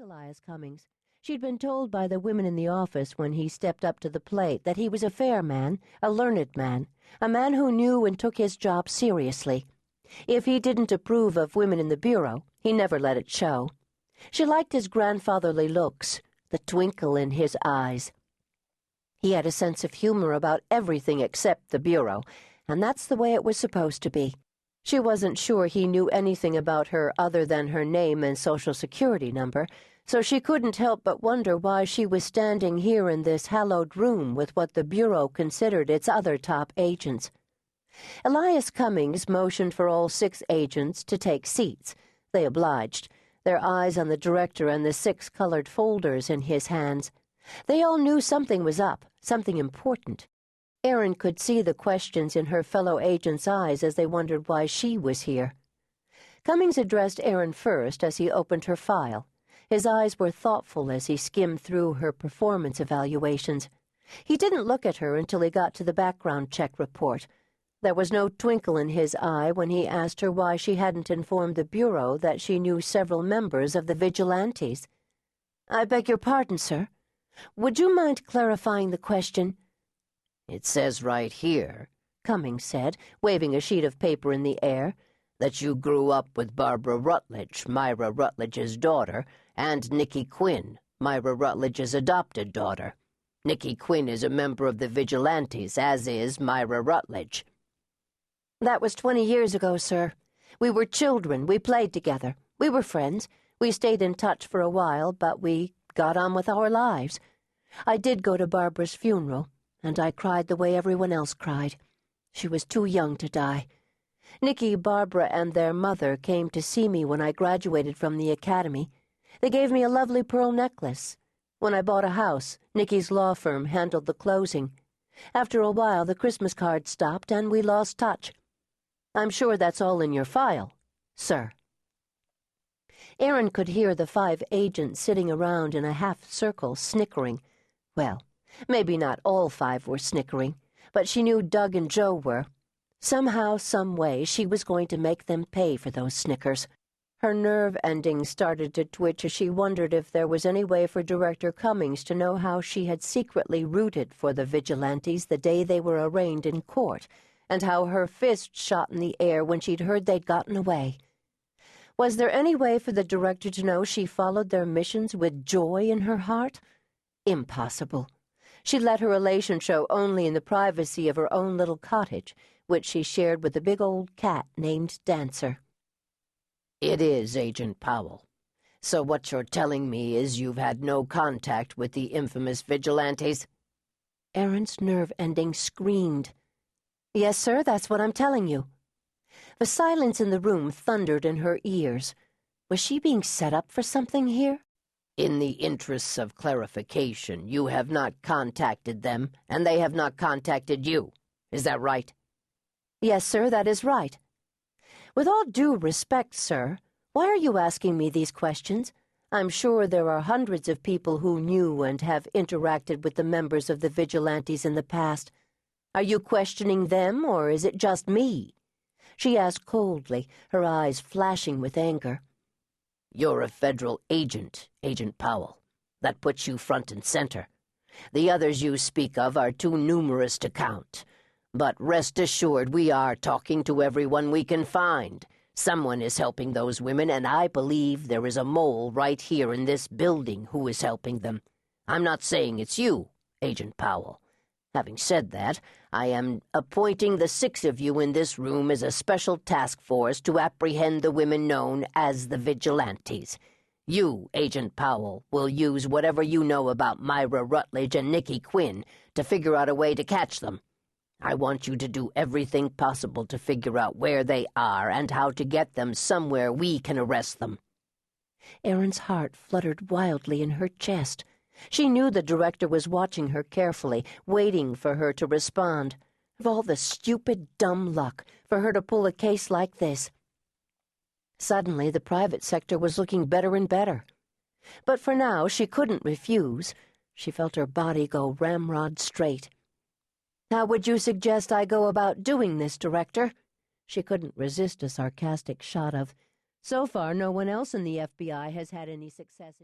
Elias Cummings. She'd been told by the women in the office when he stepped up to the plate that he was a fair man, a learned man, a man who knew and took his job seriously. If he didn't approve of women in the bureau, he never let it show. She liked his grandfatherly looks, the twinkle in his eyes. He had a sense of humor about everything except the bureau, and that's the way it was supposed to be. She wasn't sure he knew anything about her other than her name and social security number, so she couldn't help but wonder why she was standing here in this hallowed room with what the bureau considered its other top agents. Elias Cummings motioned for all 6 agents to take seats. They obliged, their eyes on the director and the 6 colored folders in his hands. They all knew something was up, something important. Erin could see the questions in her fellow agents' eyes as they wondered why she was here. Cummings addressed Erin first as he opened her file. His eyes were thoughtful as he skimmed through her performance evaluations. He didn't look at her until he got to the background check report. There was no twinkle in his eye when he asked her why she hadn't informed the Bureau that she knew several members of the vigilantes. "I beg your pardon, sir. Would you mind clarifying the question?" "It says right here," Cummings said, waving a sheet of paper in the air, "that you grew up with Barbara Rutledge, Myra Rutledge's daughter, and Nikki Quinn, Myra Rutledge's adopted daughter. Nikki Quinn is a member of the Vigilantes, as is Myra Rutledge." "That was 20 years ago, sir. We were children. We played together. We were friends. We stayed in touch for a while, but we got on with our lives. I did go to Barbara's funeral, and I cried the way everyone else cried. She was too young to die. Nikki, Barbara, and their mother came to see me when I graduated from the academy. They gave me a lovely pearl necklace. When I bought a house, Nikki's law firm handled the closing. After a while, the Christmas cards stopped, and we lost touch. I'm sure that's all in your file, sir." Erin could hear the 5 agents sitting around in a half-circle snickering. Well, maybe not all 5 were snickering, but she knew Doug and Joe were. Somehow, some way, she was going to make them pay for those snickers. Her nerve endings started to twitch as she wondered if there was any way for Director Cummings to know how she had secretly rooted for the vigilantes the day they were arraigned in court, and how her fist shot in the air when she'd heard they'd gotten away. Was there any way for the director to know she followed their missions with joy in her heart? Impossible. She let her elation show only in the privacy of her own little cottage, which she shared with a big old cat named Dancer. "It is, Agent Powell. So what you're telling me is you've had no contact with the infamous vigilantes?" Erin's nerve ending screamed. "Yes, sir, that's what I'm telling you." The silence in the room thundered in her ears. Was she being set up for something here? "In the interests of clarification, you have not contacted them, and they have not contacted you. Is that right?" "Yes, sir, that is right." "With all due respect, sir, why are you asking me these questions? I'm sure there are hundreds of people who knew and have interacted with the members of the vigilantes in the past. Are you questioning them, or is it just me?" She asked coldly, her eyes flashing with anger. "You're a federal agent, Agent Powell. That puts you front and center. The others you speak of are too numerous to count. But rest assured we are talking to everyone we can find. Someone is helping those women, and I believe there is a mole right here in this building who is helping them. I'm not saying it's you, Agent Powell. Having said that, I am appointing the 6 of you in this room as a special task force to apprehend the women known as the vigilantes. You, Agent Powell, will use whatever you know about Myra Rutledge and Nikki Quinn to figure out a way to catch them. I want you to do everything possible to figure out where they are and how to get them somewhere we can arrest them." Erin's heart fluttered wildly in her chest. She knew the director was watching her carefully, waiting for her to respond. Of all the stupid, dumb luck for her to pull a case like this. Suddenly, the private sector was looking better and better. But for now, she couldn't refuse. She felt her body go ramrod straight. "How would you suggest I go about doing this, Director?" She couldn't resist a sarcastic shot of, "So far, no one else in the FBI has had any success in